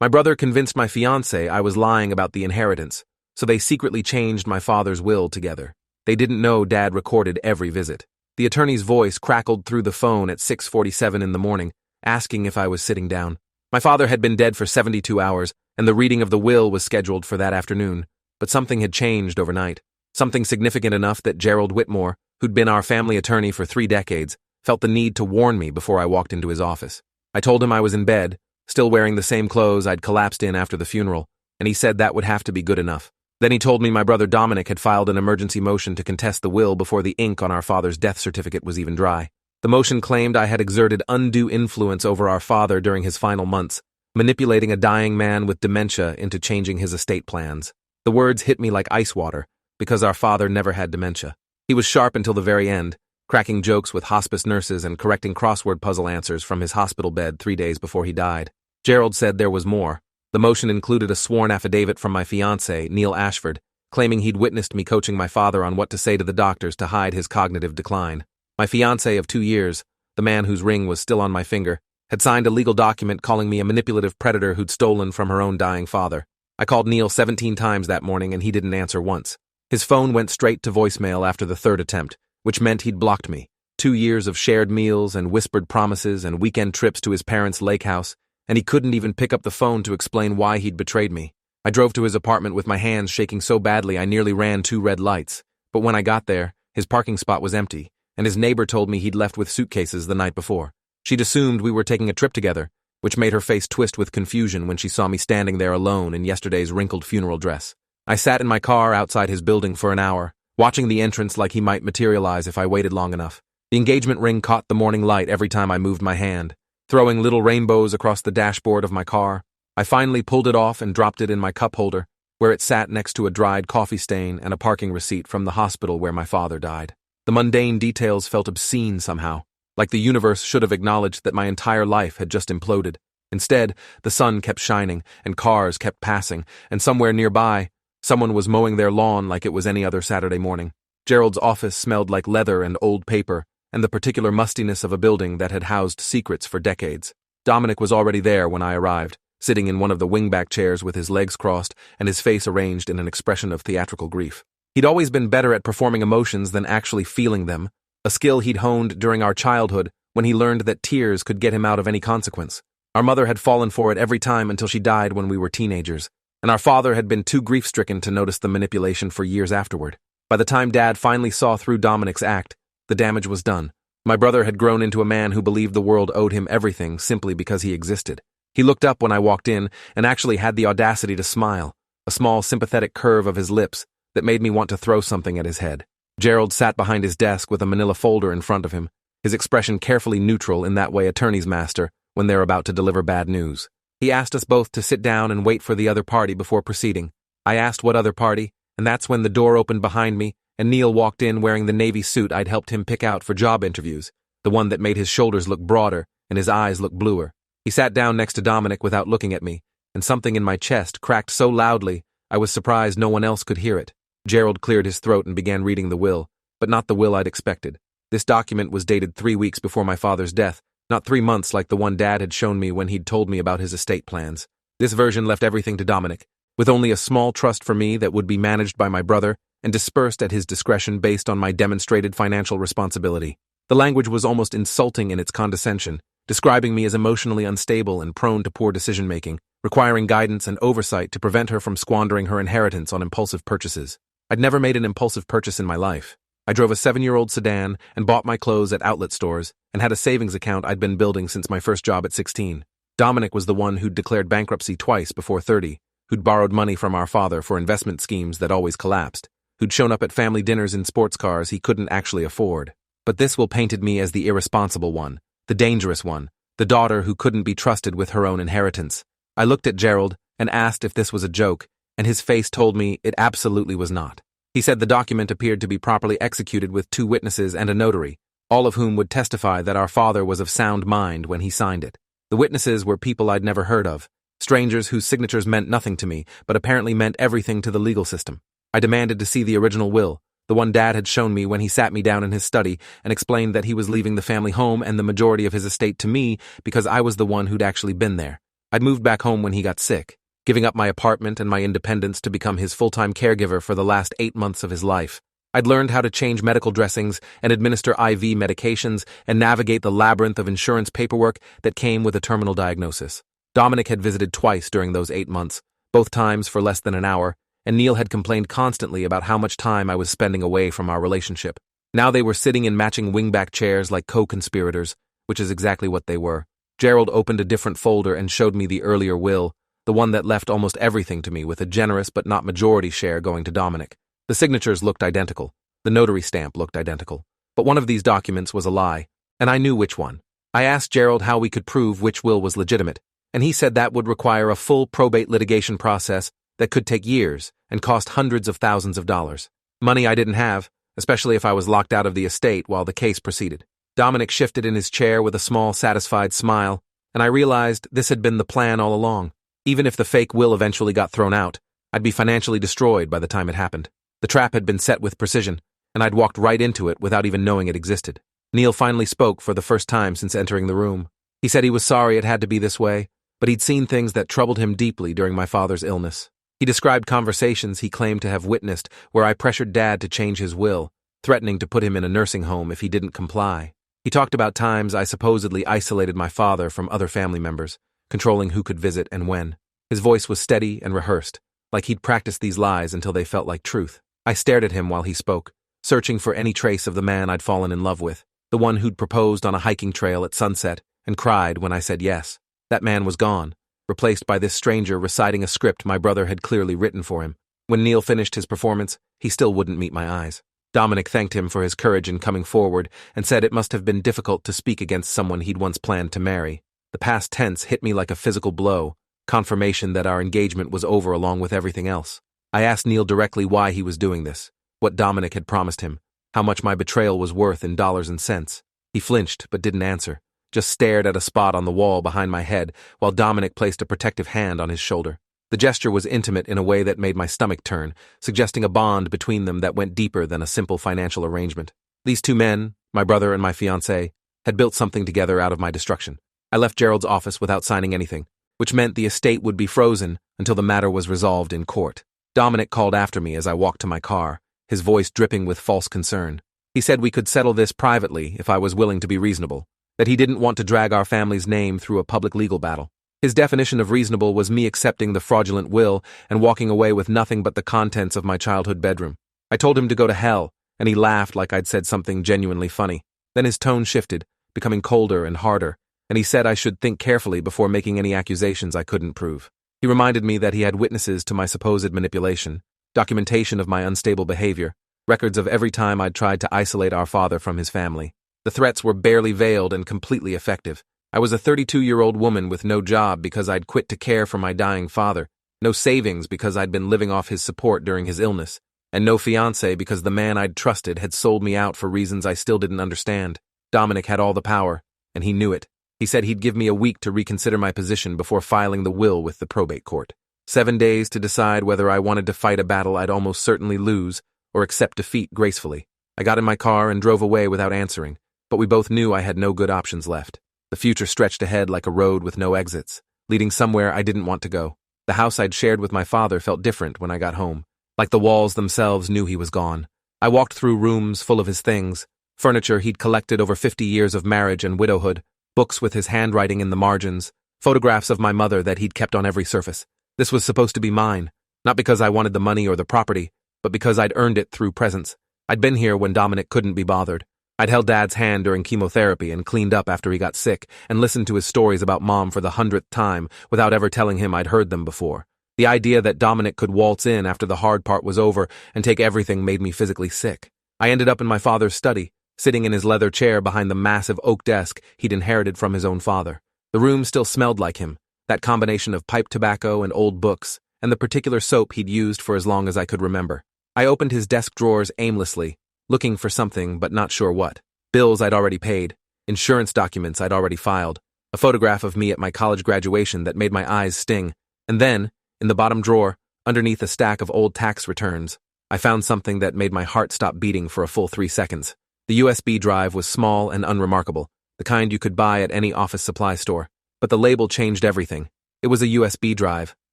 My brother convinced my fiancé I was lying about the inheritance, so they secretly changed my father's will together. They didn't know Dad recorded every visit. The attorney's voice crackled through the phone at 6:47 in the morning, asking if I was sitting down. My father had been dead for 72 hours, and the reading of the will was scheduled for that afternoon, but something had changed overnight. Something significant enough that Gerald Whitmore, who'd been our family attorney for 3 decades, felt the need to warn me before I walked into his office. I told him I was in bed, still wearing the same clothes I'd collapsed in after the funeral, and he said that would have to be good enough. Then he told me my brother Dominic had filed an emergency motion to contest the will before the ink on our father's death certificate was even dry. The motion claimed I had exerted undue influence over our father during his final months, manipulating a dying man with dementia into changing his estate plans. The words hit me like ice water, because our father never had dementia. He was sharp until the very end, cracking jokes with hospice nurses and correcting crossword puzzle answers from his hospital bed 3 days before he died. Gerald said there was more. The motion included a sworn affidavit from my fiancé, Neil Ashford, claiming he'd witnessed me coaching my father on what to say to the doctors to hide his cognitive decline. My fiancé of 2 years, the man whose ring was still on my finger, had signed a legal document calling me a manipulative predator who'd stolen from her own dying father. I called Neil 17 times that morning and he didn't answer once. His phone went straight to voicemail after the 3rd attempt, which meant he'd blocked me. 2 years of shared meals and whispered promises and weekend trips to his parents' lake house, and he couldn't even pick up the phone to explain why he'd betrayed me. I drove to his apartment with my hands shaking so badly I nearly ran 2 red lights, but when I got there, his parking spot was empty, and his neighbor told me he'd left with suitcases the night before. She'd assumed we were taking a trip together, which made her face twist with confusion when she saw me standing there alone in yesterday's wrinkled funeral dress. I sat in my car outside his building for an hour, watching the entrance like he might materialize if I waited long enough. The engagement ring caught the morning light every time I moved my hand, throwing little rainbows across the dashboard of my car. I finally pulled it off and dropped it in my cup holder, where it sat next to a dried coffee stain and a parking receipt from the hospital where my father died. The mundane details felt obscene somehow, like the universe should have acknowledged that my entire life had just imploded. Instead, the sun kept shining, and cars kept passing, and somewhere nearby, someone was mowing their lawn like it was any other Saturday morning. Gerald's office smelled like leather and old paper, and the particular mustiness of a building that had housed secrets for decades. Dominic was already there when I arrived, sitting in one of the wingback chairs with his legs crossed and his face arranged in an expression of theatrical grief. He'd always been better at performing emotions than actually feeling them, a skill he'd honed during our childhood when he learned that tears could get him out of any consequence. Our mother had fallen for it every time until she died when we were teenagers, and our father had been too grief-stricken to notice the manipulation for years afterward. By the time Dad finally saw through Dominic's act, the damage was done. My brother had grown into a man who believed the world owed him everything simply because he existed. He looked up when I walked in and actually had the audacity to smile, a small sympathetic curve of his lips that made me want to throw something at his head. Gerald sat behind his desk with a manila folder in front of him, his expression carefully neutral in that way attorneys master when they're about to deliver bad news. He asked us both to sit down and wait for the other party before proceeding. I asked what other party, and that's when the door opened behind me and Neil walked in wearing the navy suit I'd helped him pick out for job interviews, the one that made his shoulders look broader and his eyes look bluer. He sat down next to Dominic without looking at me, and something in my chest cracked so loudly I was surprised no one else could hear it. Gerald cleared his throat and began reading the will, but not the will I'd expected. This document was dated 3 weeks before my father's death, not 3 months like the one Dad had shown me when he'd told me about his estate plans. This version left everything to Dominic, with only a small trust for me that would be managed by my brother and dispersed at his discretion based on my demonstrated financial responsibility. The language was almost insulting in its condescension, describing me as emotionally unstable and prone to poor decision-making, requiring guidance and oversight to prevent her from squandering her inheritance on impulsive purchases. I'd never made an impulsive purchase in my life. I drove a 7-year-old sedan and bought my clothes at outlet stores and had a savings account I'd been building since my first job at 16. Dominic was the one who'd declared bankruptcy twice before 30, who'd borrowed money from our father for investment schemes that always collapsed, who'd shown up at family dinners in sports cars he couldn't actually afford. But this will painted me as the irresponsible one, the dangerous one, the daughter who couldn't be trusted with her own inheritance. I looked at Gerald and asked if this was a joke, and his face told me it absolutely was not. He said the document appeared to be properly executed with 2 witnesses and a notary, all of whom would testify that our father was of sound mind when he signed it. The witnesses were people I'd never heard of, strangers whose signatures meant nothing to me, but apparently meant everything to the legal system. I demanded to see the original will, the one Dad had shown me when he sat me down in his study and explained that he was leaving the family home and the majority of his estate to me because I was the one who'd actually been there. I'd moved back home when he got sick, giving up my apartment and my independence to become his full-time caregiver for the last 8 months of his life. I'd learned how to change medical dressings and administer IV medications and navigate the labyrinth of insurance paperwork that came with a terminal diagnosis. Dominic had visited twice during those 8 months, both times for less than an hour, and Neil had complained constantly about how much time I was spending away from our relationship. Now they were sitting in matching wingback chairs like co-conspirators, which is exactly what they were. Gerald opened a different folder and showed me the earlier will, the one that left almost everything to me with a generous but not majority share going to Dominic. The signatures looked identical. The notary stamp looked identical. But one of these documents was a lie, and I knew which one. I asked Gerald how we could prove which will was legitimate, and he said that would require a full probate litigation process that could take years and cost hundreds of thousands of dollars. Money I didn't have, especially if I was locked out of the estate while the case proceeded. Dominic shifted in his chair with a small, satisfied smile, and I realized this had been the plan all along. Even if the fake will eventually got thrown out, I'd be financially destroyed by the time it happened. The trap had been set with precision, and I'd walked right into it without even knowing it existed. Neil finally spoke for the first time since entering the room. He said he was sorry it had to be this way, but he'd seen things that troubled him deeply during my father's illness. He described conversations he claimed to have witnessed where I pressured Dad to change his will, threatening to put him in a nursing home if he didn't comply. He talked about times I supposedly isolated my father from other family members, controlling who could visit and when. His voice was steady and rehearsed, like he'd practiced these lies until they felt like truth. I stared at him while he spoke, searching for any trace of the man I'd fallen in love with, the one who'd proposed on a hiking trail at sunset and cried when I said yes. That man was gone, replaced by this stranger reciting a script my brother had clearly written for him. When Neil finished his performance, he still wouldn't meet my eyes. Dominic thanked him for his courage in coming forward and said it must have been difficult to speak against someone he'd once planned to marry. The past tense hit me like a physical blow, confirmation that our engagement was over along with everything else. I asked Neil directly why he was doing this, what Dominic had promised him, how much my betrayal was worth in dollars and cents. He flinched but didn't answer, just stared at a spot on the wall behind my head while Dominic placed a protective hand on his shoulder. The gesture was intimate in a way that made my stomach turn, suggesting a bond between them that went deeper than a simple financial arrangement. These two men, my brother and my fiancé, had built something together out of my destruction. I left Gerald's office without signing anything, which meant the estate would be frozen until the matter was resolved in court. Dominic called after me as I walked to my car, his voice dripping with false concern. He said we could settle this privately if I was willing to be reasonable, that he didn't want to drag our family's name through a public legal battle. His definition of reasonable was me accepting the fraudulent will and walking away with nothing but the contents of my childhood bedroom. I told him to go to hell, and he laughed like I'd said something genuinely funny. Then his tone shifted, becoming colder and harder, and he said I should think carefully before making any accusations I couldn't prove. He reminded me that he had witnesses to my supposed manipulation, documentation of my unstable behavior, records of every time I'd tried to isolate our father from his family. The threats were barely veiled and completely effective. I was a 32-year-old woman with no job because I'd quit to care for my dying father, no savings because I'd been living off his support during his illness, and no fiancé because the man I'd trusted had sold me out for reasons I still didn't understand. Dominic had all the power, and he knew it. He said he'd give me a week to reconsider my position before filing the will with the probate court. 7 days to decide whether I wanted to fight a battle I'd almost certainly lose or accept defeat gracefully. I got in my car and drove away without answering, but we both knew I had no good options left. The future stretched ahead like a road with no exits, leading somewhere I didn't want to go. The house I'd shared with my father felt different when I got home, like the walls themselves knew he was gone. I walked through rooms full of his things, furniture he'd collected over 50 years of marriage and widowhood, books with his handwriting in the margins, photographs of my mother that he'd kept on every surface. This was supposed to be mine, not because I wanted the money or the property, but because I'd earned it through presence. I'd been here when Dominic couldn't be bothered. I'd held Dad's hand during chemotherapy and cleaned up after he got sick and listened to his stories about Mom for the 100th time without ever telling him I'd heard them before. The idea that Dominic could waltz in after the hard part was over and take everything made me physically sick. I ended up in my father's study, sitting in his leather chair behind the massive oak desk he'd inherited from his own father. The room still smelled like him, that combination of pipe tobacco and old books, and the particular soap he'd used for as long as I could remember. I opened his desk drawers aimlessly, looking for something but not sure what. Bills I'd already paid, insurance documents I'd already filed, a photograph of me at my college graduation that made my eyes sting, and then, in the bottom drawer, underneath a stack of old tax returns, I found something that made my heart stop beating for a full 3 seconds. The USB drive was small and unremarkable, the kind you could buy at any office supply store, but the label changed everything. It was a USB drive,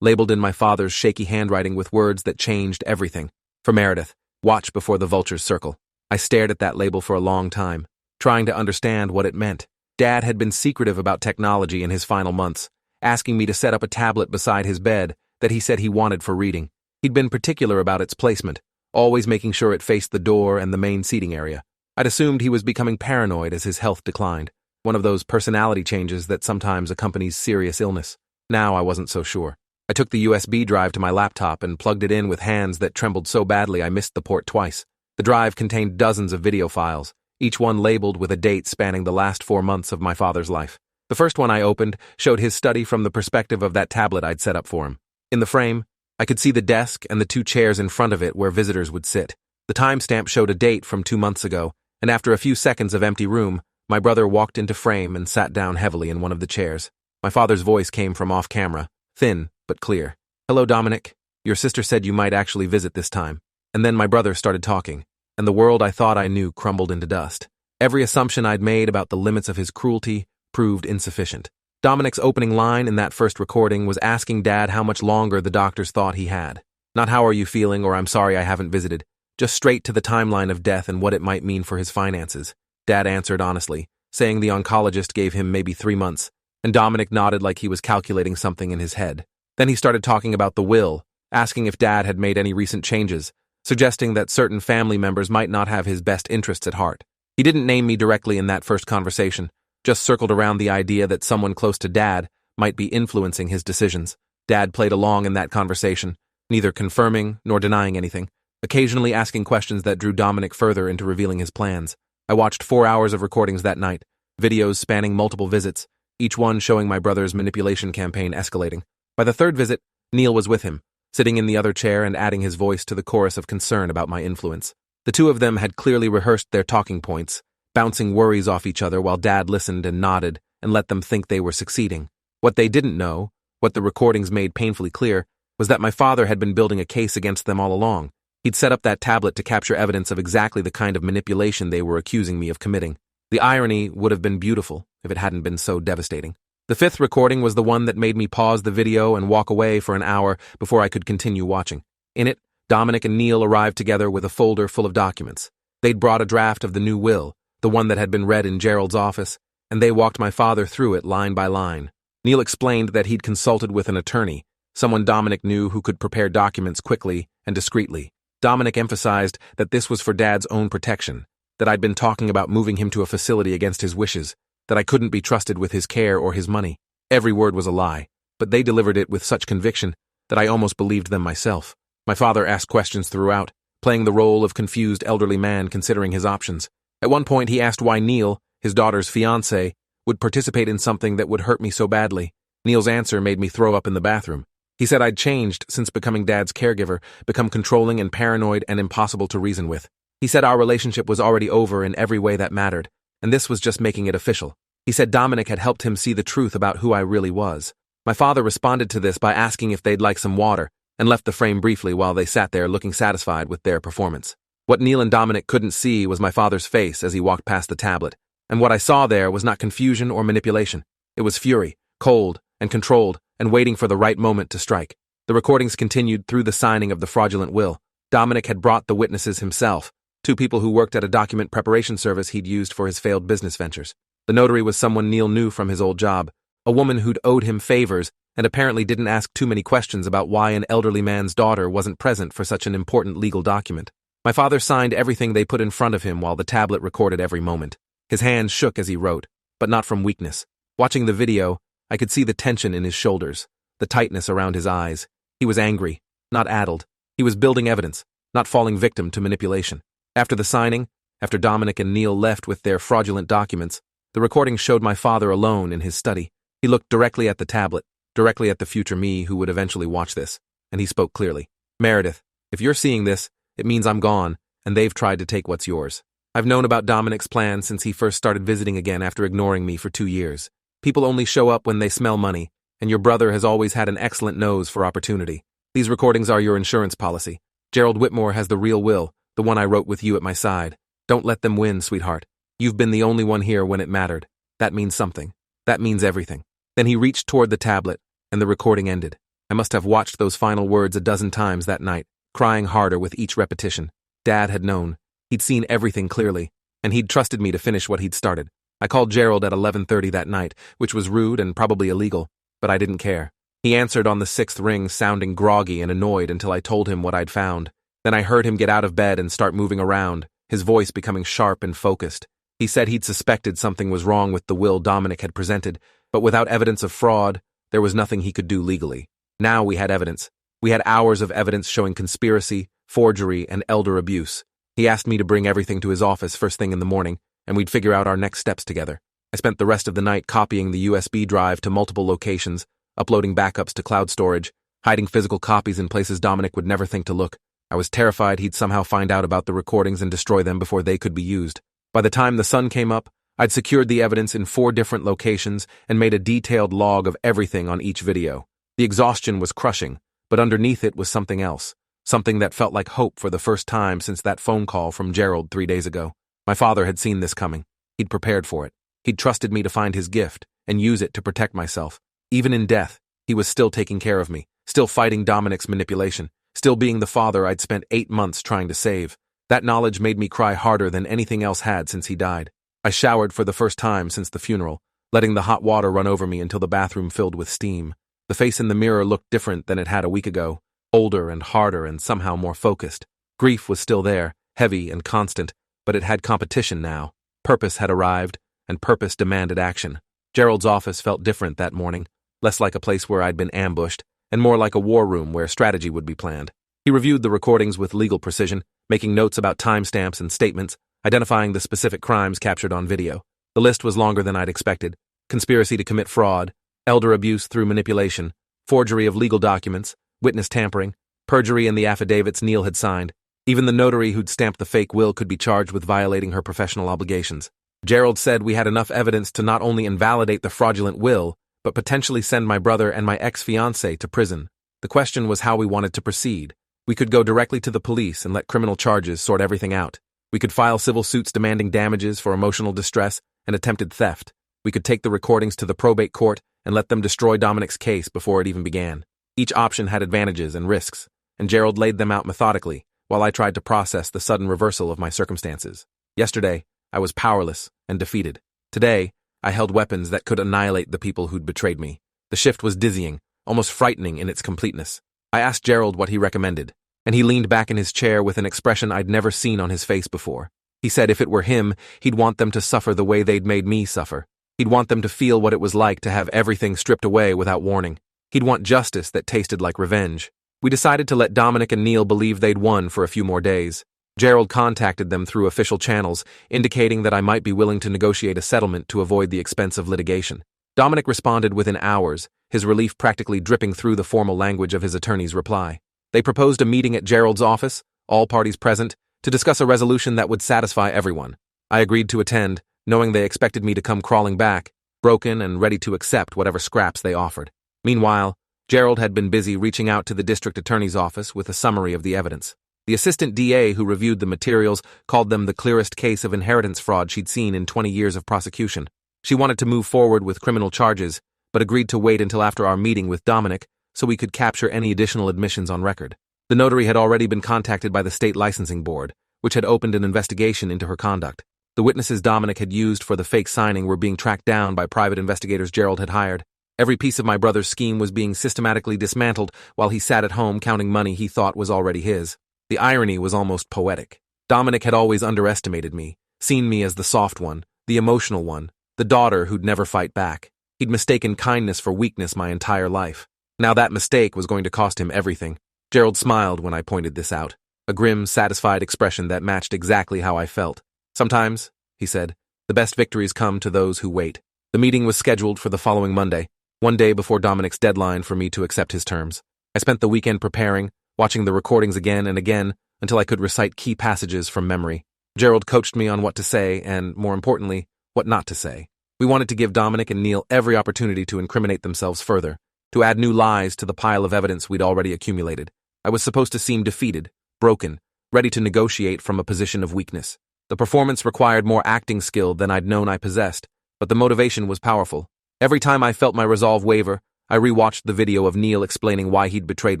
labeled in my father's shaky handwriting with words that changed everything. For Meredith, watch before the vultures circle. I stared at that label for a long time, trying to understand what it meant. Dad had been secretive about technology in his final months, asking me to set up a tablet beside his bed that he said he wanted for reading. He'd been particular about its placement, always making sure it faced the door and the main seating area. I'd assumed he was becoming paranoid as his health declined, one of those personality changes that sometimes accompanies serious illness. Now I wasn't so sure. I took the USB drive to my laptop and plugged it in with hands that trembled so badly I missed the port twice. The drive contained dozens of video files, each one labeled with a date spanning the last 4 months of my father's life. The first one I opened showed his study from the perspective of that tablet I'd set up for him. In the frame, I could see the desk and the 2 chairs in front of it where visitors would sit. The timestamp showed a date from 2 months ago, and after a few seconds of empty room, my brother walked into frame and sat down heavily in one of the chairs. My father's voice came from off camera, thin but clear. "Hello, Dominic. Your sister said you might actually visit this time." And then my brother started talking, and the world I thought I knew crumbled into dust. Every assumption I'd made about the limits of his cruelty proved insufficient. Dominic's opening line in that first recording was asking Dad how much longer the doctors thought he had. Not "how are you feeling" or "I'm sorry I haven't visited," just straight to the timeline of death and what it might mean for his finances. Dad answered honestly, saying the oncologist gave him maybe 3 months, and Dominic nodded like he was calculating something in his head. Then he started talking about the will, asking if Dad had made any recent changes, suggesting that certain family members might not have his best interests at heart. He didn't name me directly in that first conversation, just circled around the idea that someone close to Dad might be influencing his decisions. Dad played along in that conversation, neither confirming nor denying anything, occasionally asking questions that drew Dominic further into revealing his plans. I watched 4 hours of recordings that night, videos spanning multiple visits, each one showing my brother's manipulation campaign escalating. By the 3rd visit, Neil was with him, sitting in the other chair and adding his voice to the chorus of concern about my influence. The 2 of them had clearly rehearsed their talking points, bouncing worries off each other while Dad listened and nodded and let them think they were succeeding. What they didn't know, what the recordings made painfully clear, was that my father had been building a case against them all along. He'd set up that tablet to capture evidence of exactly the kind of manipulation they were accusing me of committing. The irony would have been beautiful if it hadn't been so devastating. The 5th recording was the one that made me pause the video and walk away for an hour before I could continue watching. In it, Dominic and Neil arrived together with a folder full of documents. They'd brought a draft of the new will, the one that had been read in Gerald's office, and they walked my father through it line by line. Neil explained that he'd consulted with an attorney, someone Dominic knew who could prepare documents quickly and discreetly. Dominic emphasized that this was for Dad's own protection, that I'd been talking about moving him to a facility against his wishes, that I couldn't be trusted with his care or his money. Every word was a lie, but they delivered it with such conviction that I almost believed them myself. My father asked questions throughout, playing the role of confused elderly man considering his options. At one point he asked why Neil, his daughter's fiancé, would participate in something that would hurt me so badly. Neil's answer made me throw up in the bathroom. He said I'd changed since becoming Dad's caregiver, become controlling and paranoid and impossible to reason with. He said our relationship was already over in every way that mattered, and this was just making it official. He said Dominic had helped him see the truth about who I really was. My father responded to this by asking if they'd like some water, and left the frame briefly while they sat there looking satisfied with their performance. What Neil and Dominic couldn't see was my father's face as he walked past the tablet, and what I saw there was not confusion or manipulation. It was fury, cold and controlled, and waiting for the right moment to strike. The recordings continued through the signing of the fraudulent will. Dominic had brought the witnesses himself, 2 people who worked at a document preparation service he'd used for his failed business ventures. The notary was someone Neil knew from his old job, a woman who'd owed him favors and apparently didn't ask too many questions about why an elderly man's daughter wasn't present for such an important legal document. My father signed everything they put in front of him while the tablet recorded every moment. His hands shook as he wrote, but not from weakness. Watching the video, I could see the tension in his shoulders, the tightness around his eyes. He was angry, not addled. He was building evidence, not falling victim to manipulation. After the signing, after Dominic and Neil left with their fraudulent documents, the recording showed my father alone in his study. He looked directly at the tablet, directly at the future me who would eventually watch this, and he spoke clearly. "Meredith, if you're seeing this, it means I'm gone, and they've tried to take what's yours. I've known about Dominic's plan since he first started visiting again after ignoring me for 2 years. People only show up when they smell money, and your brother has always had an excellent nose for opportunity. These recordings are your insurance policy. Gerald Whitmore has the real will, the one I wrote with you at my side. Don't let them win, sweetheart. You've been the only one here when it mattered. That means something. That means everything." Then he reached toward the tablet, and the recording ended. I must have watched those final words a dozen times that night, crying harder with each repetition. Dad had known. He'd seen everything clearly, and he'd trusted me to finish what he'd started. I called Gerald at 11:30 that night, which was rude and probably illegal, but I didn't care. He answered on the sixth ring, sounding groggy and annoyed until I told him what I'd found. Then I heard him get out of bed and start moving around, his voice becoming sharp and focused. He said he'd suspected something was wrong with the will Dominic had presented, but without evidence of fraud, there was nothing he could do legally. Now we had evidence. We had hours of evidence showing conspiracy, forgery, and elder abuse. He asked me to bring everything to his office first thing in the morning, and we'd figure out our next steps together. I spent the rest of the night copying the USB drive to multiple locations, uploading backups to cloud storage, hiding physical copies in places Dominic would never think to look. I was terrified he'd somehow find out about the recordings and destroy them before they could be used. By the time the sun came up, I'd secured the evidence in 4 different locations and made a detailed log of everything on each video. The exhaustion was crushing, but underneath it was something else, something that felt like hope for the first time since that phone call from Gerald 3 days ago. My father had seen this coming. He'd prepared for it. He'd trusted me to find his gift and use it to protect myself. Even in death, he was still taking care of me, still fighting Dominic's manipulation, still being the father I'd spent 8 months trying to save. That knowledge made me cry harder than anything else had since he died. I showered for the first time since the funeral, letting the hot water run over me until the bathroom filled with steam. The face in the mirror looked different than it had a week ago, older and harder and somehow more focused. Grief was still there, heavy and constant, but it had competition now. Purpose had arrived, and purpose demanded action. Gerald's office felt different that morning, less like a place where I'd been ambushed, and more like a war room where strategy would be planned. He reviewed the recordings with legal precision, making notes about timestamps and statements, identifying the specific crimes captured on video. The list was longer than I'd expected: conspiracy to commit fraud, elder abuse through manipulation, forgery of legal documents, witness tampering, perjury in the affidavits Neil had signed. Even the notary who'd stamped the fake will could be charged with violating her professional obligations. Gerald said we had enough evidence to not only invalidate the fraudulent will, but potentially send my brother and my ex-fiancé to prison. The question was how we wanted to proceed. We could go directly to the police and let criminal charges sort everything out. We could file civil suits demanding damages for emotional distress and attempted theft. We could take the recordings to the probate court and let them destroy Dominic's case before it even began. Each option had advantages and risks, and Gerald laid them out methodically, while I tried to process the sudden reversal of my circumstances. Yesterday, I was powerless and defeated. Today, I held weapons that could annihilate the people who'd betrayed me. The shift was dizzying, almost frightening in its completeness. I asked Gerald what he recommended, and he leaned back in his chair with an expression I'd never seen on his face before. He said if it were him, he'd want them to suffer the way they'd made me suffer. He'd want them to feel what it was like to have everything stripped away without warning. He'd want justice that tasted like revenge. We decided to let Dominic and Neil believe they'd won for a few more days. Gerald contacted them through official channels, indicating that I might be willing to negotiate a settlement to avoid the expense of litigation. Dominic responded within hours, his relief practically dripping through the formal language of his attorney's reply. They proposed a meeting at Gerald's office, all parties present, to discuss a resolution that would satisfy everyone. I agreed to attend, knowing they expected me to come crawling back, broken and ready to accept whatever scraps they offered. Meanwhile, Gerald had been busy reaching out to the district attorney's office with a summary of the evidence. The assistant DA who reviewed the materials called them the clearest case of inheritance fraud she'd seen in 20 years of prosecution. She wanted to move forward with criminal charges, but agreed to wait until after our meeting with Dominic so we could capture any additional admissions on record. The notary had already been contacted by the state licensing board, which had opened an investigation into her conduct. The witnesses Dominic had used for the fake signing were being tracked down by private investigators Gerald had hired. Every piece of my brother's scheme was being systematically dismantled while he sat at home counting money he thought was already his. The irony was almost poetic. Dominic had always underestimated me, seen me as the soft one, the emotional one, the daughter who'd never fight back. He'd mistaken kindness for weakness my entire life. Now that mistake was going to cost him everything. Gerald smiled when I pointed this out, a grim, satisfied expression that matched exactly how I felt. Sometimes, he said, the best victories come to those who wait. The meeting was scheduled for the following Monday, one day before Dominic's deadline for me to accept his terms. I spent the weekend preparing, watching the recordings again and again until I could recite key passages from memory. Gerald coached me on what to say and, more importantly, what not to say. We wanted to give Dominic and Neil every opportunity to incriminate themselves further, to add new lies to the pile of evidence we'd already accumulated. I was supposed to seem defeated, broken, ready to negotiate from a position of weakness. The performance required more acting skill than I'd known I possessed, but the motivation was powerful. Every time I felt my resolve waver, I rewatched the video of Neil explaining why he'd betrayed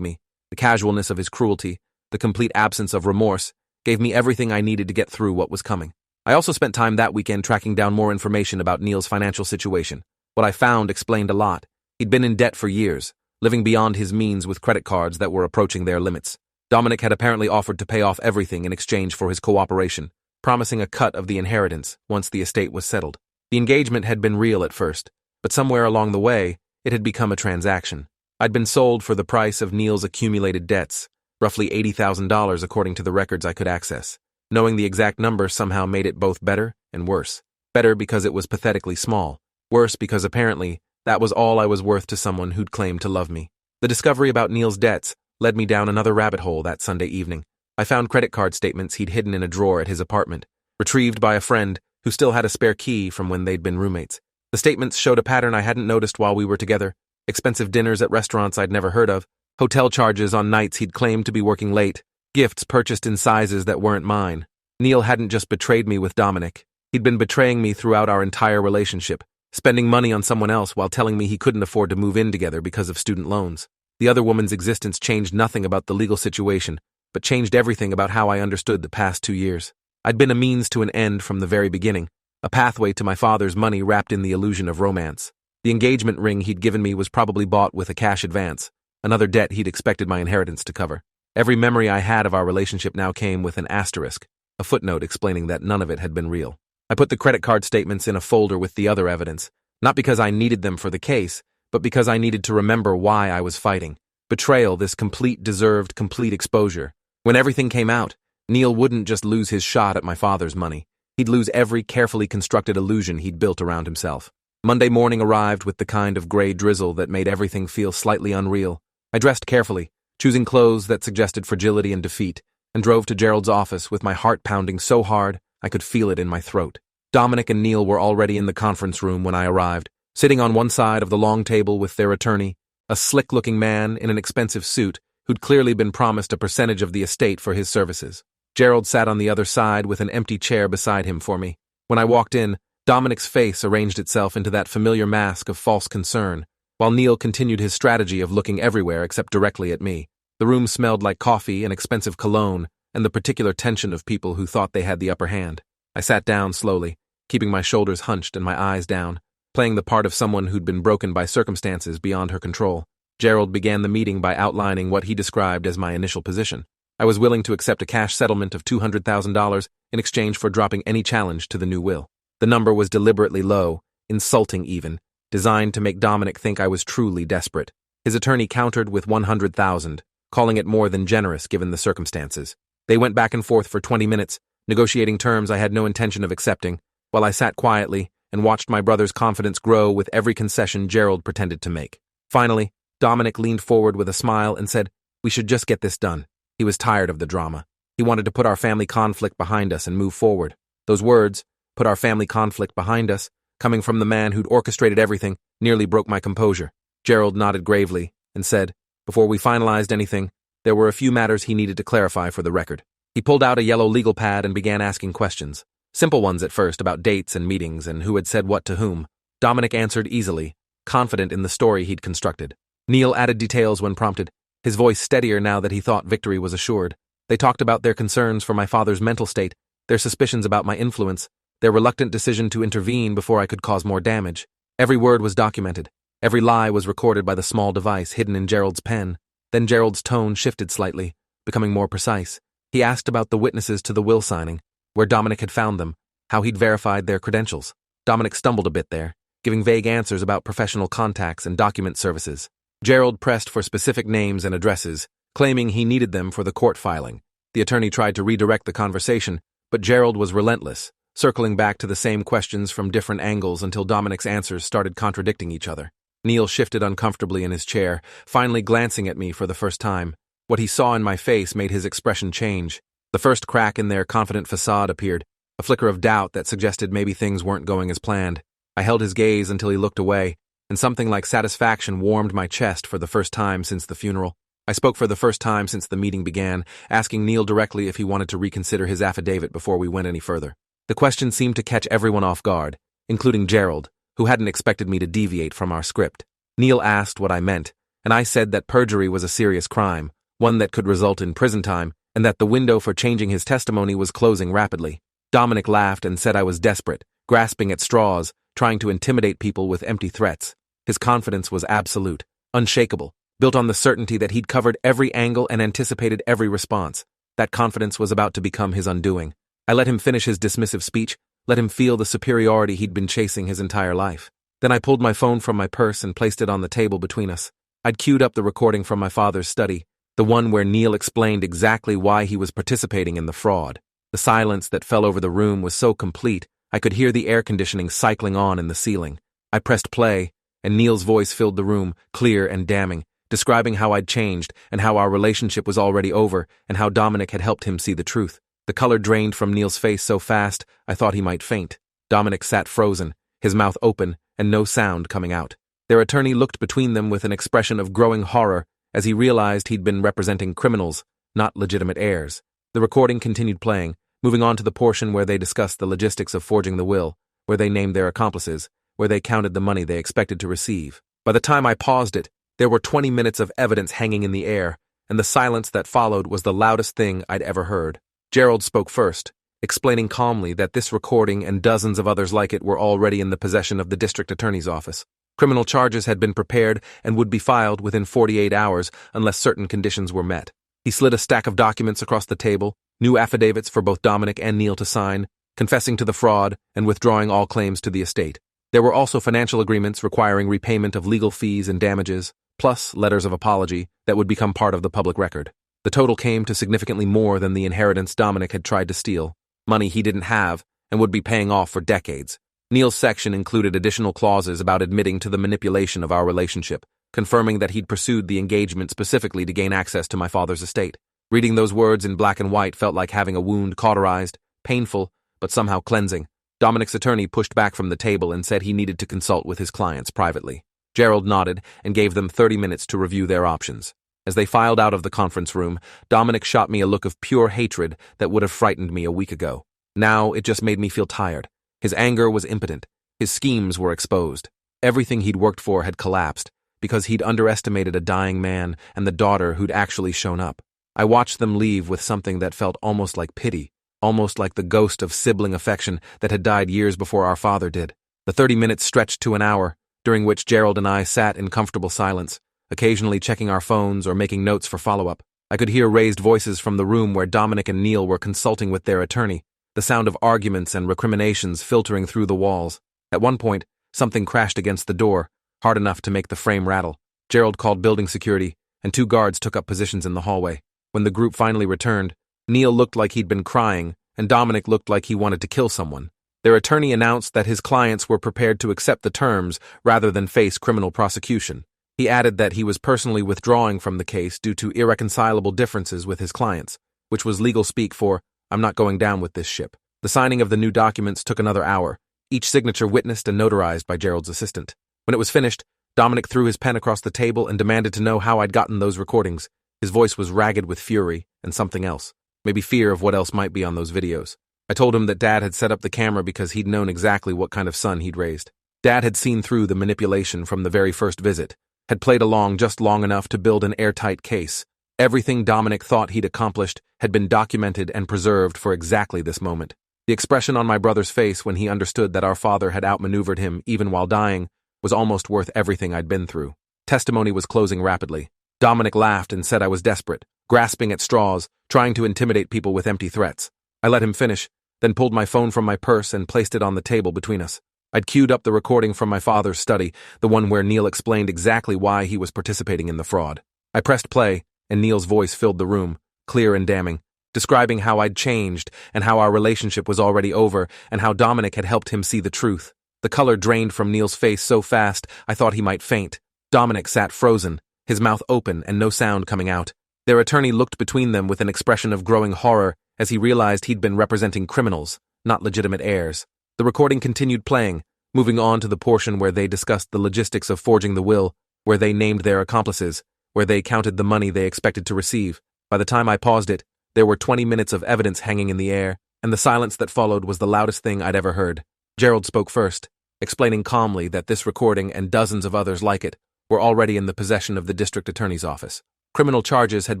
me. The casualness of his cruelty, the complete absence of remorse, gave me everything I needed to get through what was coming. I also spent time that weekend tracking down more information about Neil's financial situation. What I found explained a lot. He'd been in debt for years, living beyond his means with credit cards that were approaching their limits. Dominic had apparently offered to pay off everything in exchange for his cooperation, promising a cut of the inheritance once the estate was settled. The engagement had been real at first, but somewhere along the way, it had become a transaction. I'd been sold for the price of Neil's accumulated debts, roughly $80,000 according to the records I could access. Knowing the exact number somehow made it both better and worse. Better because it was pathetically small. Worse because apparently that was all I was worth to someone who'd claimed to love me. The discovery about Neil's debts led me down another rabbit hole that Sunday evening. I found credit card statements he'd hidden in a drawer at his apartment, retrieved by a friend who still had a spare key from when they'd been roommates. The statements showed a pattern I hadn't noticed while we were together: expensive dinners at restaurants I'd never heard of, hotel charges on nights he'd claimed to be working late, gifts purchased in sizes that weren't mine. Neil hadn't just betrayed me with Dominic. He'd been betraying me throughout our entire relationship, spending money on someone else while telling me he couldn't afford to move in together because of student loans. The other woman's existence changed nothing about the legal situation, but changed everything about how I understood the past 2 years. I'd been a means to an end from the very beginning, a pathway to my father's money wrapped in the illusion of romance. The engagement ring he'd given me was probably bought with a cash advance, another debt he'd expected my inheritance to cover. Every memory I had of our relationship now came with an asterisk, a footnote explaining that none of it had been real. I put the credit card statements in a folder with the other evidence, not because I needed them for the case, but because I needed to remember why I was fighting. Betrayal, this deserved complete exposure. When everything came out, Neil wouldn't just lose his shot at my father's money. He'd lose every carefully constructed illusion he'd built around himself. Monday morning arrived with the kind of gray drizzle that made everything feel slightly unreal. I dressed carefully, choosing clothes that suggested fragility and defeat, and drove to Gerald's office with my heart pounding so hard I could feel it in my throat. Dominic and Neil were already in the conference room when I arrived, sitting on one side of the long table with their attorney, a slick-looking man in an expensive suit who'd clearly been promised a percentage of the estate for his services. Gerald sat on the other side with an empty chair beside him for me. When I walked in, Dominic's face arranged itself into that familiar mask of false concern, while Neil continued his strategy of looking everywhere except directly at me. The room smelled like coffee and expensive cologne, and the particular tension of people who thought they had the upper hand. I sat down slowly, keeping my shoulders hunched and my eyes down, playing the part of someone who'd been broken by circumstances beyond her control. Gerald began the meeting by outlining what he described as my initial position. I was willing to accept a cash settlement of $200,000 in exchange for dropping any challenge to the new will. The number was deliberately low, insulting even, designed to make Dominic think I was truly desperate. His attorney countered with $100,000, calling it more than generous given the circumstances. They went back and forth for 20 minutes, negotiating terms I had no intention of accepting, while I sat quietly and watched my brother's confidence grow with every concession Gerald pretended to make. Finally, Dominic leaned forward with a smile and said, "We should just get this done." He was tired of the drama. He wanted to put our family conflict behind us and move forward. Those words, "put our family conflict behind us," coming from the man who'd orchestrated everything, nearly broke my composure. Gerald nodded gravely and said, before we finalized anything, there were a few matters he needed to clarify for the record. He pulled out a yellow legal pad and began asking questions. Simple ones at first about dates and meetings and who had said what to whom. Dominic answered easily, confident in the story he'd constructed. Neil added details when prompted, his voice steadier now that he thought victory was assured. They talked about their concerns for my father's mental state, their suspicions about my influence, their reluctant decision to intervene before I could cause more damage. Every word was documented. Every lie was recorded by the small device hidden in Gerald's pen. Then Gerald's tone shifted slightly, becoming more precise. He asked about the witnesses to the will signing, where Dominic had found them, how he'd verified their credentials. Dominic stumbled a bit there, giving vague answers about professional contacts and document services. Gerald pressed for specific names and addresses, claiming he needed them for the court filing. The attorney tried to redirect the conversation, but Gerald was relentless, circling back to the same questions from different angles until Dominic's answers started contradicting each other. Neil shifted uncomfortably in his chair, finally glancing at me for the first time. What he saw in my face made his expression change. The first crack in their confident facade appeared, a flicker of doubt that suggested maybe things weren't going as planned. I held his gaze until he looked away, and something like satisfaction warmed my chest for the first time since the funeral. I spoke for the first time since the meeting began, asking Neil directly if he wanted to reconsider his affidavit before we went any further. The question seemed to catch everyone off guard, including Gerald, who hadn't expected me to deviate from our script. Neil asked what I meant, and I said that perjury was a serious crime, one that could result in prison time, and that the window for changing his testimony was closing rapidly. Dominic laughed and said I was desperate, grasping at straws, trying to intimidate people with empty threats. His confidence was absolute, unshakable, built on the certainty that he'd covered every angle and anticipated every response. That confidence was about to become his undoing. I let him finish his dismissive speech, let him feel the superiority he'd been chasing his entire life. Then I pulled my phone from my purse and placed it on the table between us. I'd queued up the recording from my father's study, the one where Neil explained exactly why he was participating in the fraud. The silence that fell over the room was so complete, I could hear the air conditioning cycling on in the ceiling. I pressed play, and Neil's voice filled the room, clear and damning, describing how I'd changed and how our relationship was already over and how Dominic had helped him see the truth. The color drained from Neil's face so fast, I thought he might faint. Dominic sat frozen, his mouth open and no sound coming out. Their attorney looked between them with an expression of growing horror as he realized he'd been representing criminals, not legitimate heirs. The recording continued playing, moving on to the portion where they discussed the logistics of forging the will, where they named their accomplices, where they counted the money they expected to receive. By the time I paused it, there were 20 minutes of evidence hanging in the air, and the silence that followed was the loudest thing I'd ever heard. Gerald spoke first, explaining calmly that this recording and dozens of others like it were already in the possession of the district attorney's office. Criminal charges had been prepared and would be filed within 48 hours unless certain conditions were met. He slid a stack of documents across the table, new affidavits for both Dominic and Neil to sign, confessing to the fraud and withdrawing all claims to the estate. There were also financial agreements requiring repayment of legal fees and damages, plus letters of apology that would become part of the public record. The total came to significantly more than the inheritance Dominic had tried to steal, money he didn't have and would be paying off for decades. Neil's section included additional clauses about admitting to the manipulation of our relationship, confirming that he'd pursued the engagement specifically to gain access to my father's estate. Reading those words in black and white felt like having a wound cauterized, painful, but somehow cleansing. Dominic's attorney pushed back from the table and said he needed to consult with his clients privately. Gerald nodded and gave them 30 minutes to review their options. As they filed out of the conference room, Dominic shot me a look of pure hatred that would have frightened me a week ago. Now it just made me feel tired. His anger was impotent. His schemes were exposed. Everything he'd worked for had collapsed because he'd underestimated a dying man and the daughter who'd actually shown up. I watched them leave with something that felt almost like pity, almost like the ghost of sibling affection that had died years before our father did. The 30 minutes stretched to an hour, during which Gerald and I sat in comfortable silence, occasionally checking our phones or making notes for follow-up. I could hear raised voices from the room where Dominic and Neil were consulting with their attorney, the sound of arguments and recriminations filtering through the walls. At one point, something crashed against the door, hard enough to make the frame rattle. Gerald called building security, and 2 guards took up positions in the hallway. When the group finally returned, Neil looked like he'd been crying, and Dominic looked like he wanted to kill someone. Their attorney announced that his clients were prepared to accept the terms rather than face criminal prosecution. He added that he was personally withdrawing from the case due to irreconcilable differences with his clients, which was legal speak for, "I'm not going down with this ship." The signing of the new documents took another hour, each signature witnessed and notarized by Gerald's assistant. When it was finished, Dominic threw his pen across the table and demanded to know how I'd gotten those recordings. His voice was ragged with fury and something else, maybe fear of what else might be on those videos. I told him that Dad had set up the camera because he'd known exactly what kind of son he'd raised. Dad had seen through the manipulation from the very first visit, had played along just long enough to build an airtight case. Everything Dominic thought he'd accomplished had been documented and preserved for exactly this moment. The expression on my brother's face when he understood that our father had outmaneuvered him even while dying was almost worth everything I'd been through. Testimony was closing rapidly. Dominic laughed and said I was desperate, grasping at straws, trying to intimidate people with empty threats. I let him finish, then pulled my phone from my purse and placed it on the table between us. I'd queued up the recording from my father's study, the one where Neil explained exactly why he was participating in the fraud. I pressed play, and Neil's voice filled the room, clear and damning, describing how I'd changed and how our relationship was already over and how Dominic had helped him see the truth. The color drained from Neil's face so fast I thought he might faint. Dominic sat frozen, his mouth open and no sound coming out. Their attorney looked between them with an expression of growing horror as he realized he'd been representing criminals, not legitimate heirs. The recording continued playing, moving on to the portion where they discussed the logistics of forging the will, where they named their accomplices, where they counted the money they expected to receive. By the time I paused it, there were 20 minutes of evidence hanging in the air, and the silence that followed was the loudest thing I'd ever heard. Gerald spoke first, explaining calmly that this recording and dozens of others like it were already in the possession of the district attorney's office. Criminal charges had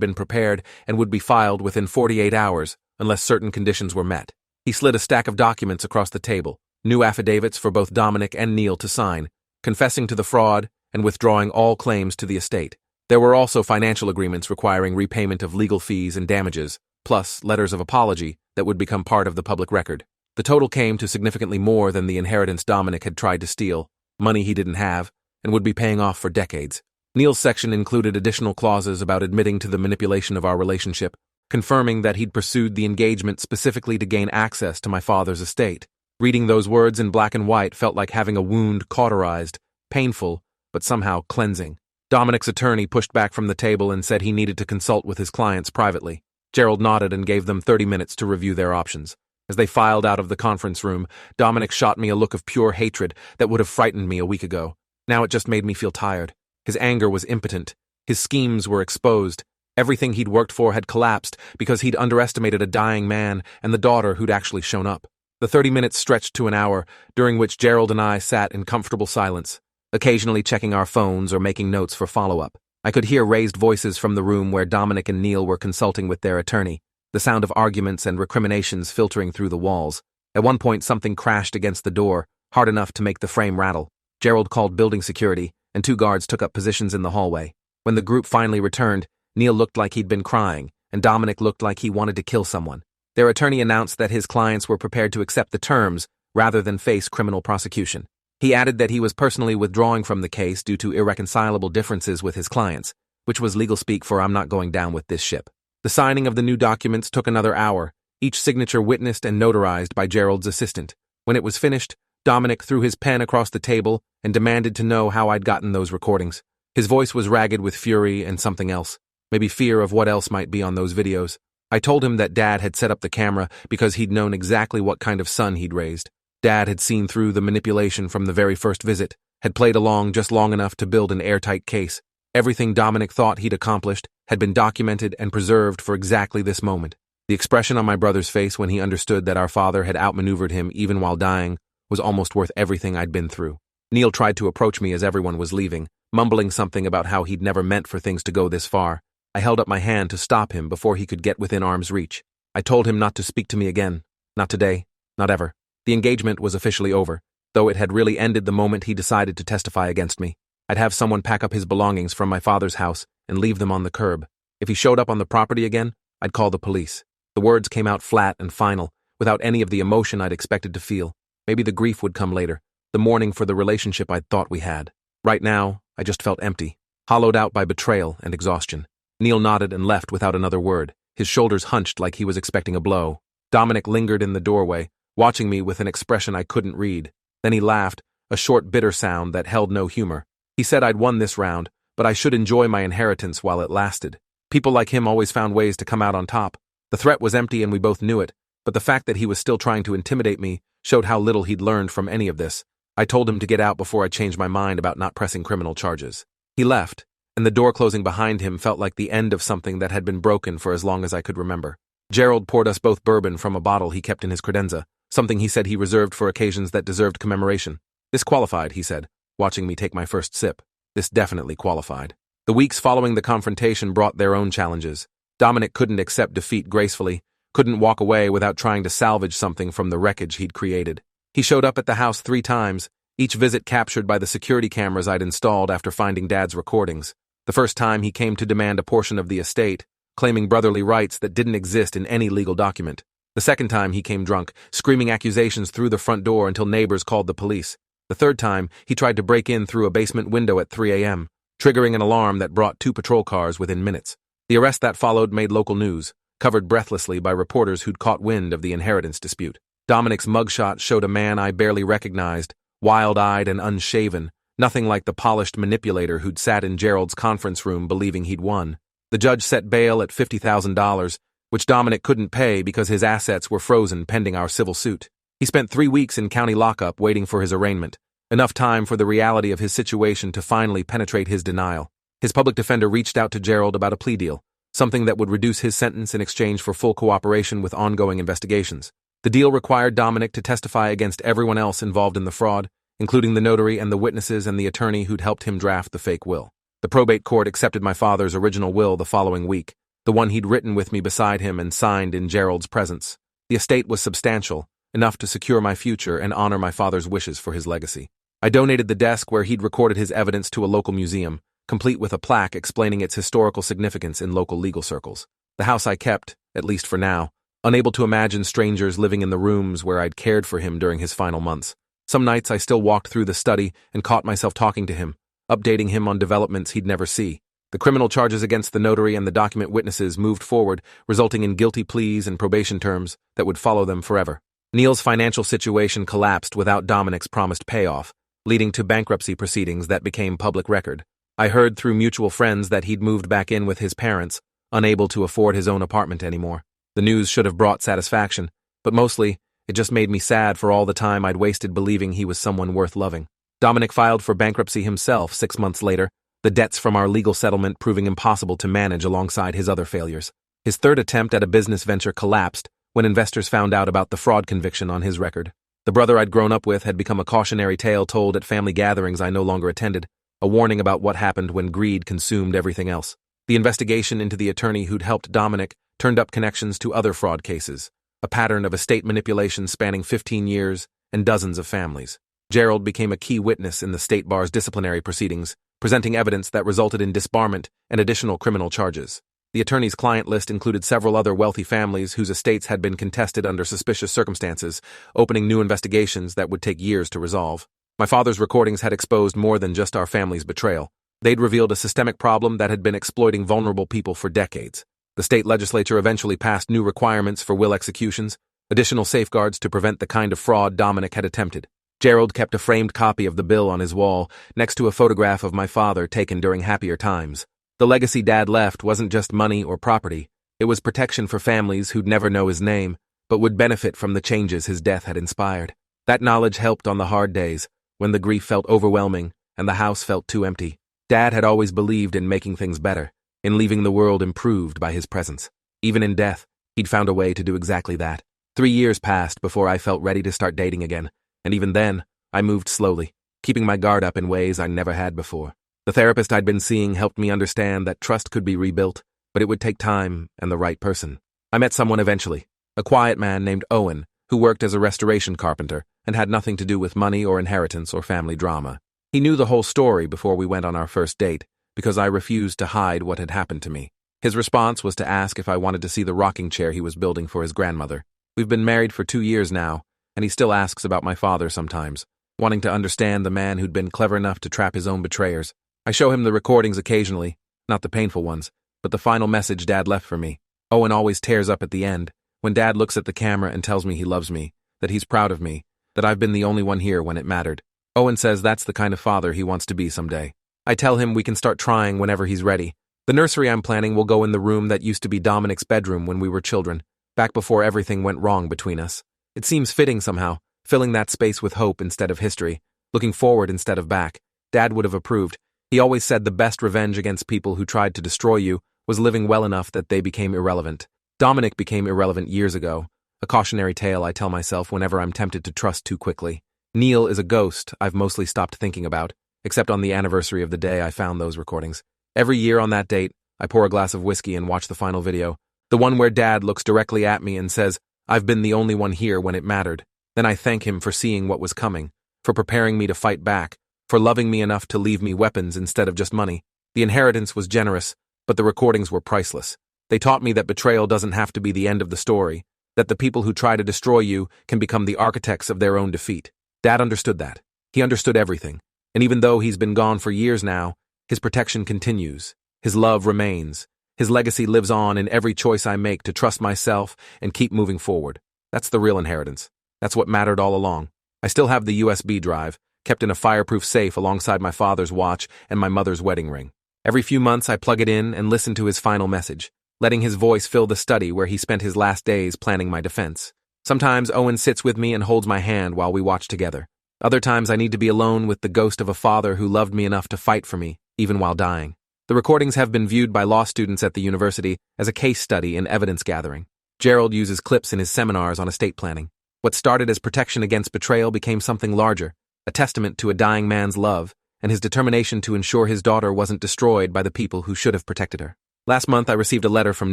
been prepared and would be filed within 48 hours unless certain conditions were met. He slid a stack of documents across the table, new affidavits for both Dominic and Neil to sign, confessing to the fraud and withdrawing all claims to the estate. There were also financial agreements requiring repayment of legal fees and damages, plus letters of apology that would become part of the public record. The total came to significantly more than the inheritance Dominic had tried to steal, money he didn't have, and would be paying off for decades. Neil's section included additional clauses about admitting to the manipulation of our relationship, confirming that he'd pursued the engagement specifically to gain access to my father's estate. Reading those words in black and white felt like having a wound cauterized, painful, but somehow cleansing. Dominic's attorney pushed back from the table and said he needed to consult with his clients privately. Gerald nodded and gave them 30 minutes to review their options. As they filed out of the conference room, Dominic shot me a look of pure hatred that would have frightened me a week ago. Now it just made me feel tired. His anger was impotent. His schemes were exposed. Everything he'd worked for had collapsed because he'd underestimated a dying man and the daughter who'd actually shown up. The 30 minutes stretched to an hour, during which Gerald and I sat in comfortable silence, occasionally checking our phones or making notes for follow-up. I could hear raised voices from the room where Dominic and Neil were consulting with their attorney, the sound of arguments and recriminations filtering through the walls. At one point, something crashed against the door, hard enough to make the frame rattle. Gerald called building security, and 2 guards took up positions in the hallway. When the group finally returned, Neil looked like he'd been crying, and Dominic looked like he wanted to kill someone. Their attorney announced that his clients were prepared to accept the terms rather than face criminal prosecution. He added that he was personally withdrawing from the case due to irreconcilable differences with his clients, which was legal speak for "I'm not going down with this ship." The signing of the new documents took another hour, each signature witnessed and notarized by Gerald's assistant. When it was finished, Dominic threw his pen across the table and demanded to know how I'd gotten those recordings. His voice was ragged with fury and something else, maybe fear of what else might be on those videos. I told him that Dad had set up the camera because he'd known exactly what kind of son he'd raised. Dad had seen through the manipulation from the very first visit, had played along just long enough to build an airtight case. Everything Dominic thought he'd accomplished had been documented and preserved for exactly this moment. The expression on my brother's face when he understood that our father had outmaneuvered him even while dying was almost worth everything I'd been through. Neil tried to approach me as everyone was leaving, mumbling something about how he'd never meant for things to go this far. I held up my hand to stop him before he could get within arm's reach. I told him not to speak to me again. Not today. Not ever. The engagement was officially over, though it had really ended the moment he decided to testify against me. I'd have someone pack up his belongings from my father's house and leave them on the curb. If he showed up on the property again, I'd call the police. The words came out flat and final, without any of the emotion I'd expected to feel. Maybe the grief would come later, the mourning for the relationship I'd thought we had. Right now, I just felt empty, hollowed out by betrayal and exhaustion. Neil nodded and left without another word, his shoulders hunched like he was expecting a blow. Dominic lingered in the doorway, watching me with an expression I couldn't read. Then he laughed, a short, bitter sound that held no humor. He said I'd won this round, but I should enjoy my inheritance while it lasted. People like him always found ways to come out on top. The threat was empty and we both knew it, but the fact that he was still trying to intimidate me showed how little he'd learned from any of this. I told him to get out before I changed my mind about not pressing criminal charges. He left, and the door closing behind him felt like the end of something that had been broken for as long as I could remember. Gerald poured us both bourbon from a bottle he kept in his credenza, something he said he reserved for occasions that deserved commemoration. This qualified, he said, watching me take my first sip. This definitely qualified. The weeks following the confrontation brought their own challenges. Dominic couldn't accept defeat gracefully, couldn't walk away without trying to salvage something from the wreckage he'd created. He showed up at the house 3 times, each visit captured by the security cameras I'd installed after finding Dad's recordings. The first time he came to demand a portion of the estate, claiming brotherly rights that didn't exist in any legal document. The second time he came drunk, screaming accusations through the front door until neighbors called the police. The third time, he tried to break in through a basement window at 3 a.m., triggering an alarm that brought 2 patrol cars within minutes. The arrest that followed made local news, covered breathlessly by reporters who'd caught wind of the inheritance dispute. Dominic's mugshot showed a man I barely recognized, wild-eyed and unshaven, nothing like the polished manipulator who'd sat in Gerald's conference room believing he'd won. The judge set bail at $50,000, which Dominic couldn't pay because his assets were frozen pending our civil suit. He spent 3 weeks in county lockup waiting for his arraignment, enough time for the reality of his situation to finally penetrate his denial. His public defender reached out to Gerald about a plea deal, something that would reduce his sentence in exchange for full cooperation with ongoing investigations. The deal required Dominic to testify against everyone else involved in the fraud, including the notary and the witnesses and the attorney who'd helped him draft the fake will. The probate court accepted my father's original will the following week, the one he'd written with me beside him and signed in Gerald's presence. The estate was substantial, enough to secure my future and honor my father's wishes for his legacy. I donated the desk where he'd recorded his evidence to a local museum, complete with a plaque explaining its historical significance in local legal circles. The house I kept, at least for now, unable to imagine strangers living in the rooms where I'd cared for him during his final months. Some nights I still walked through the study and caught myself talking to him, updating him on developments he'd never see. The criminal charges against the notary and the document witnesses moved forward, resulting in guilty pleas and probation terms that would follow them forever. Neil's financial situation collapsed without Dominic's promised payoff, leading to bankruptcy proceedings that became public record. I heard through mutual friends that he'd moved back in with his parents, unable to afford his own apartment anymore. The news should have brought satisfaction, but mostly, it just made me sad for all the time I'd wasted believing he was someone worth loving. Dominic filed for bankruptcy himself 6 months later, the debts from our legal settlement proving impossible to manage alongside his other failures. His third attempt at a business venture collapsed when investors found out about the fraud conviction on his record. The brother I'd grown up with had become a cautionary tale told at family gatherings I no longer attended, a warning about what happened when greed consumed everything else. The investigation into the attorney who'd helped Dominic turned up connections to other fraud cases, a pattern of estate manipulation spanning 15 years and dozens of families. Gerald became a key witness in the state bar's disciplinary proceedings, presenting evidence that resulted in disbarment and additional criminal charges. The attorney's client list included several other wealthy families whose estates had been contested under suspicious circumstances, opening new investigations that would take years to resolve. My father's recordings had exposed more than just our family's betrayal. They'd revealed a systemic problem that had been exploiting vulnerable people for decades. The state legislature eventually passed new requirements for will executions, additional safeguards to prevent the kind of fraud Dominic had attempted. Gerald kept a framed copy of the bill on his wall, next to a photograph of my father taken during happier times. The legacy Dad left wasn't just money or property. It was protection for families who'd never know his name, but would benefit from the changes his death had inspired. That knowledge helped on the hard days, when the grief felt overwhelming and the house felt too empty. Dad had always believed in making things better, in leaving the world improved by his presence. Even in death, he'd found a way to do exactly that. 3 years passed before I felt ready to start dating again, and even then, I moved slowly, keeping my guard up in ways I never had before. The therapist I'd been seeing helped me understand that trust could be rebuilt, but it would take time and the right person. I met someone eventually, a quiet man named Owen, who worked as a restoration carpenter and had nothing to do with money or inheritance or family drama. He knew the whole story before we went on our first date, because I refused to hide what had happened to me. His response was to ask if I wanted to see the rocking chair he was building for his grandmother. We've been married for 2 years now, and he still asks about my father sometimes, wanting to understand the man who'd been clever enough to trap his own betrayers. I show him the recordings occasionally, not the painful ones, but the final message Dad left for me. Owen always tears up at the end, when Dad looks at the camera and tells me he loves me, that he's proud of me, that I've been the only one here when it mattered. Owen says that's the kind of father he wants to be someday. I tell him we can start trying whenever he's ready. The nursery I'm planning will go in the room that used to be Dominic's bedroom when we were children, back before everything went wrong between us. It seems fitting somehow, filling that space with hope instead of history, looking forward instead of back. Dad would have approved. He always said the best revenge against people who tried to destroy you was living well enough that they became irrelevant. Dominic became irrelevant years ago, a cautionary tale I tell myself whenever I'm tempted to trust too quickly. Neil is a ghost I've mostly stopped thinking about, except on the anniversary of the day I found those recordings. Every year on that date, I pour a glass of whiskey and watch the final video, the one where Dad looks directly at me and says, "I've been the only one here when it mattered." Then I thank him for seeing what was coming, for preparing me to fight back, for loving me enough to leave me weapons instead of just money. The inheritance was generous, but the recordings were priceless. They taught me that betrayal doesn't have to be the end of the story, that the people who try to destroy you can become the architects of their own defeat. Dad understood that. He understood everything. And even though he's been gone for years now, his protection continues. His love remains. His legacy lives on in every choice I make to trust myself and keep moving forward. That's the real inheritance. That's what mattered all along. I still have the USB drive, kept in a fireproof safe alongside my father's watch and my mother's wedding ring. Every few months I plug it in and listen to his final message, letting his voice fill the study where he spent his last days planning my defense. Sometimes Owen sits with me and holds my hand while we watch together. Other times I need to be alone with the ghost of a father who loved me enough to fight for me, even while dying. The recordings have been viewed by law students at the university as a case study in evidence gathering. Gerald uses clips in his seminars on estate planning. What started as protection against betrayal became something larger, a testament to a dying man's love and his determination to ensure his daughter wasn't destroyed by the people who should have protected her. Last month, I received a letter from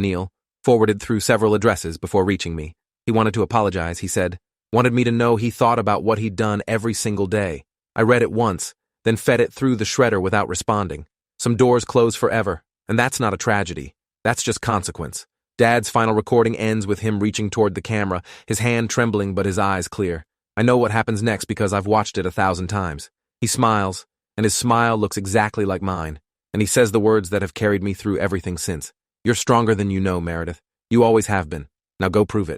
Neil, forwarded through several addresses before reaching me. He wanted to apologize, he said. Wanted me to know he thought about what he'd done every single day. I read it once, then fed it through the shredder without responding. Some doors close forever, and that's not a tragedy. That's just consequence. Dad's final recording ends with him reaching toward the camera, his hand trembling but his eyes clear. I know what happens next because I've watched it 1,000 times. He smiles, and his smile looks exactly like mine, and he says the words that have carried me through everything since. You're stronger than you know, Meredith. You always have been. Now go prove it.